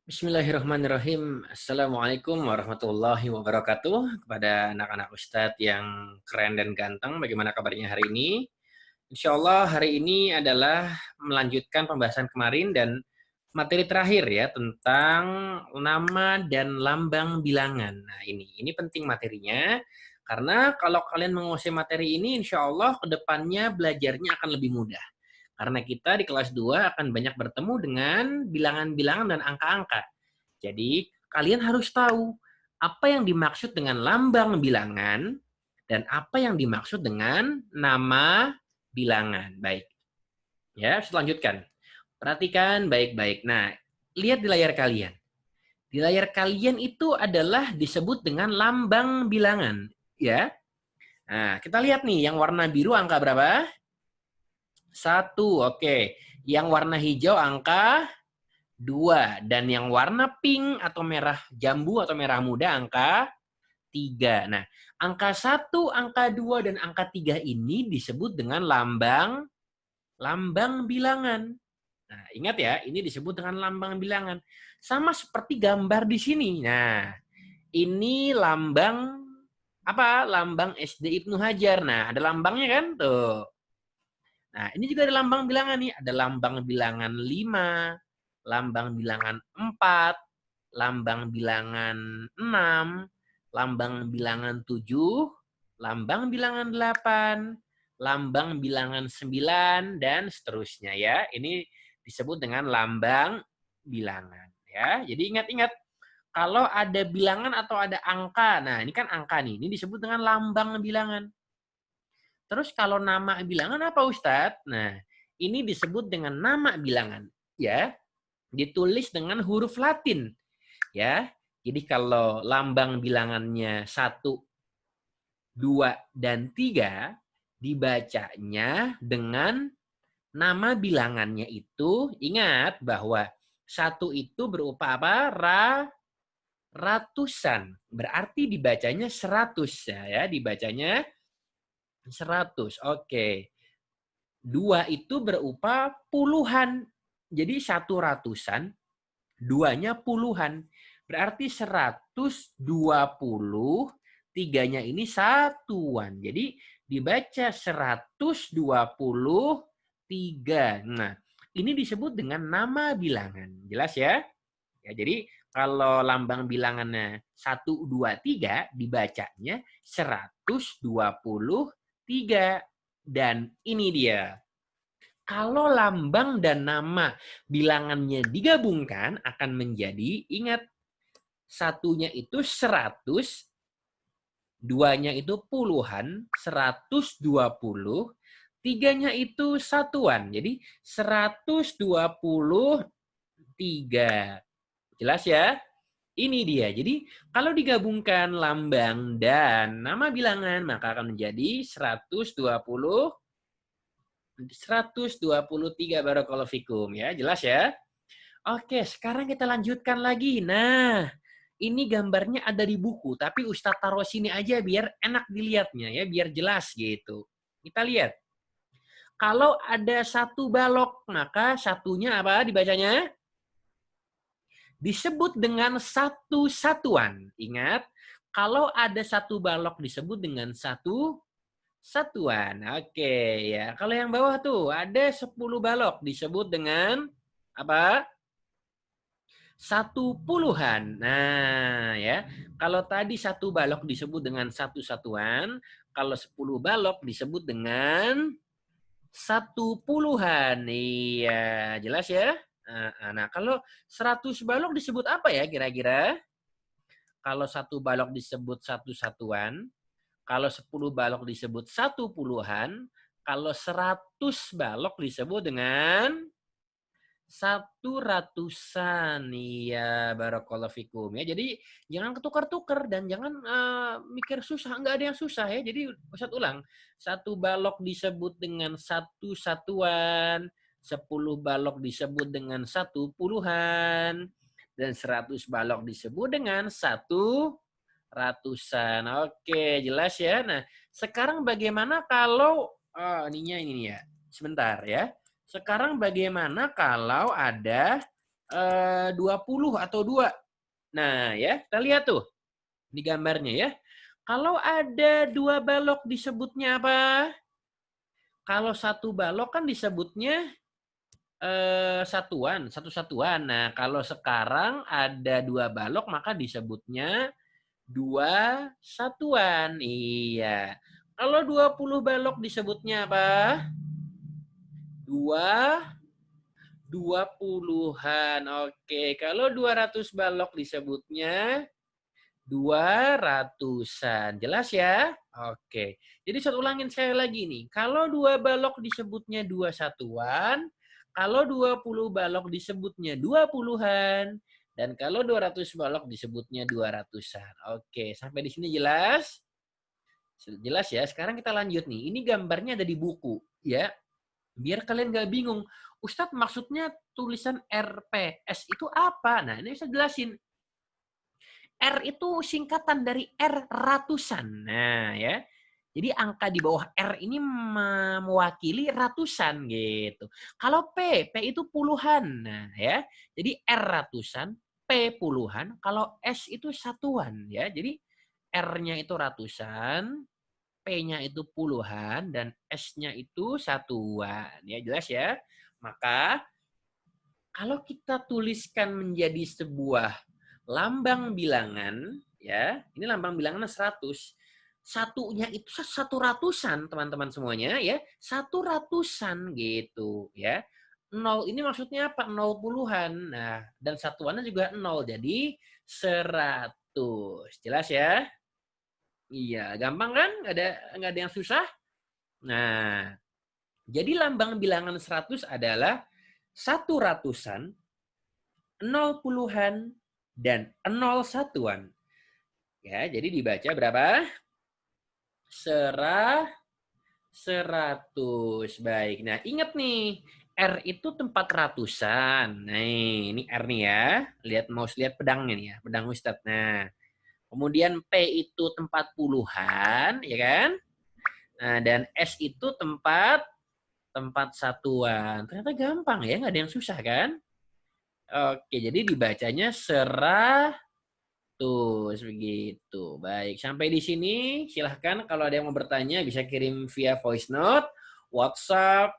Bismillahirrahmanirrahim. Assalamualaikum warahmatullahi wabarakatuh. Kepada anak-anak Ustadz yang keren dan ganteng, bagaimana kabarnya hari ini? Insya Allah hari ini adalah melanjutkan pembahasan kemarin dan materi terakhir ya tentang nama dan lambang bilangan. Nah ini penting materinya karena kalau kalian menguasai materi ini, insya Allah kedepannya belajarnya akan lebih mudah. Karena kita di kelas 2 akan banyak bertemu dengan bilangan-bilangan dan angka-angka. Jadi, kalian harus tahu apa yang dimaksud dengan lambang bilangan dan apa yang dimaksud dengan nama bilangan. Baik. Ya, selanjutkan. Perhatikan baik-baik. Nah, lihat di layar kalian. Di layar kalian itu adalah disebut dengan lambang bilangan, ya. Nah, kita lihat nih yang warna biru angka berapa? 1, oke. Yang warna hijau angka 2. Dan yang warna pink atau merah jambu atau merah muda angka 3. Nah, angka 1, angka 2, dan angka 3 ini disebut dengan lambang bilangan. Nah, ingat ya, ini disebut dengan lambang bilangan. Sama seperti gambar di sini. Nah, ini lambang apa? Lambang SD Ibnu Hajar. Nah, ada lambangnya kan? Tuh. Nah, ini juga ada lambang bilangan nih. Ada lambang bilangan 5, lambang bilangan 4, lambang bilangan 6, lambang bilangan 7, lambang bilangan 8, lambang bilangan 9, dan seterusnya ya. Ini disebut dengan lambang bilangan ya. Jadi ingat-ingat kalau ada bilangan atau ada angka. Nah, ini kan angka nih. Ini disebut dengan lambang bilangan. Terus kalau nama bilangan apa Ustadz? Nah, ini disebut dengan nama bilangan, ya. Ditulis dengan huruf Latin, ya. Jadi kalau lambang bilangannya 1, 2, dan 3 dibacanya dengan nama bilangannya itu, ingat bahwa 1 itu berupa apa? Ratusan. Berarti dibacanya 100 ya, dibacanya 100. Oke. 2 itu berupa puluhan. Jadi 100-an, 2-nya puluhan. Berarti 120, 3-nya ini satuan. Jadi dibaca 123. Nah, ini disebut dengan nama bilangan. Jelas ya? Ya, jadi kalau lambang bilangannya 1, 2, 3 dibacanya 123. Dan ini dia. Kalau lambang dan nama bilangannya digabungkan akan menjadi, ingat, satunya itu 100, duanya itu puluhan, 120, tiganya itu satuan. Jadi 123. Jelas ya? Ini dia. Jadi kalau digabungkan lambang dan nama bilangan maka akan menjadi 123 barakallahu fikum ya. Jelas ya? Oke, sekarang kita lanjutkan lagi. Nah, ini gambarnya ada di buku, tapi Ustadz taruh sini aja biar enak dilihatnya ya, biar jelas gitu. Kita lihat. Kalau ada 1 balok, maka satunya apa dibacanya? Disebut dengan 1 satuan. Ingat, kalau ada 1 balok disebut dengan 1 satuan. Oke, ya. Kalau yang bawah tuh ada 10 balok disebut dengan apa? 1 puluhan. Nah, ya. Kalau tadi 1 balok disebut dengan 1 satuan, kalau 10 balok disebut dengan 1 puluhan. Iya, jelas ya? Nah, kalau 100 balok disebut apa ya kira-kira? Kalau 1 balok disebut 1 satuan, kalau 10 balok disebut 1 puluhan, kalau 100 balok disebut dengan 1 ratusan. Iya, barakallahu fikum ya. Jadi jangan ketukar-tukar dan jangan mikir susah, nggak ada yang susah ya. Jadi Ustadz ulang, 1 balok disebut dengan 1 satuan, 10 balok disebut dengan 1 puluhan, dan 100 balok disebut dengan 1 ratusan. Oke, jelas ya. Nah, sekarang bagaimana kalau ininya ini ya. Sebentar ya. Sekarang bagaimana kalau ada 20 atau 2. Nah, ya, kita lihat tuh di gambarnya ya. Kalau ada 2 balok disebutnya apa? Kalau 1 balok kan disebutnya satuan, satu satuan. Nah, kalau sekarang ada 2 balok maka disebutnya 2 satuan. Iya. Kalau 20 balok disebutnya apa? 2 dua puluhan. Oke, kalau 200 balok disebutnya 200-an. Jelas ya? Oke. Jadi saya ulangin sekali lagi nih. Kalau 2 balok disebutnya 2 satuan, kalau 20 balok disebutnya 20-an, dan kalau 200 balok disebutnya 200-an. Oke, sampai di sini jelas? Jelas ya? Sekarang kita lanjut nih. Ini gambarnya ada di buku, ya. Biar kalian nggak bingung. Ustadz maksudnya tulisan RPS itu apa? Nah, ini saya jelasin. R itu singkatan dari R ratusan. Nah, ya. Jadi angka di bawah R ini mewakili ratusan gitu. Kalau P itu puluhan. Nah, ya. Jadi R ratusan, P puluhan, kalau S itu satuan ya. Jadi R-nya itu ratusan, P-nya itu puluhan, dan S-nya itu satuan. Ya, jelas ya? Maka kalau kita tuliskan menjadi sebuah lambang bilangan, ya, ini lambang bilangan 100. Satunya itu 100-an, teman-teman semuanya, ya. 100-an gitu, ya. Nol ini maksudnya apa? Nol puluhan. Nah, dan satuannya juga nol, jadi 100. Jelas ya? Iya, gampang kan? Nggak ada yang susah? Nah, jadi lambang bilangan 100 adalah 100-an, 0 puluhan, dan 0 satuan. Ya, jadi dibaca berapa? 100. Baik. Nah, ingat nih, R itu tempat ratusan. Nah, ini R nih ya. Lihat pedangnya nih ya, pedang Ustadz. Nah, kemudian P itu tempat puluhan, ya kan? Nah, dan S itu tempat satuan. Ternyata gampang ya, nggak ada yang susah kan? Oke, jadi dibacanya begitu. Baik, sampai di sini silahkan kalau ada yang mau bertanya bisa kirim via voice note, WhatsApp,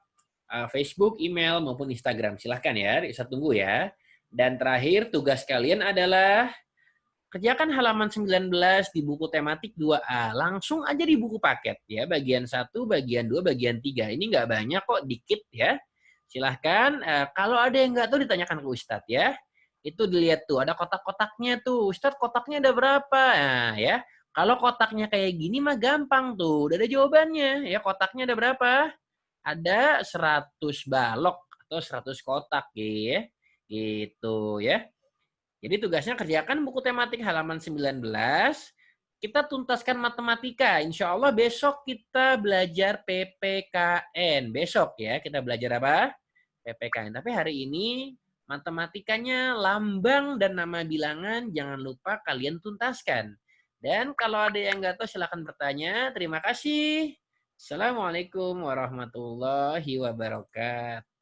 Facebook, email, maupun Instagram. Silahkan ya, saya tunggu ya. Dan terakhir, tugas kalian adalah kerjakan halaman 19 di buku tematik 2A. Langsung aja di buku paket ya, bagian 1, bagian 2, bagian 3. Ini nggak banyak kok, dikit ya. Silahkan, kalau ada yang nggak tahu ditanyakan ke Ustadz ya. Itu dilihat tuh, ada kotak-kotaknya tuh. Ustadz kotaknya ada berapa? Nah ya, kalau kotaknya kayak gini mah gampang tuh. Udah ada jawabannya ya, kotaknya ada berapa? Ada 100 balok atau 100 kotak ya. Gitu ya. Jadi tugasnya kerjakan buku tematik halaman 19. Kita tuntaskan matematika. Insya Allah besok kita belajar PPKN. Besok ya kita belajar apa? PPKN. Tapi hari ini matematikanya lambang dan nama bilangan jangan lupa kalian tuntaskan. Dan kalau ada yang nggak tahu silakan bertanya. Terima kasih. Assalamualaikum warahmatullahi wabarakatuh.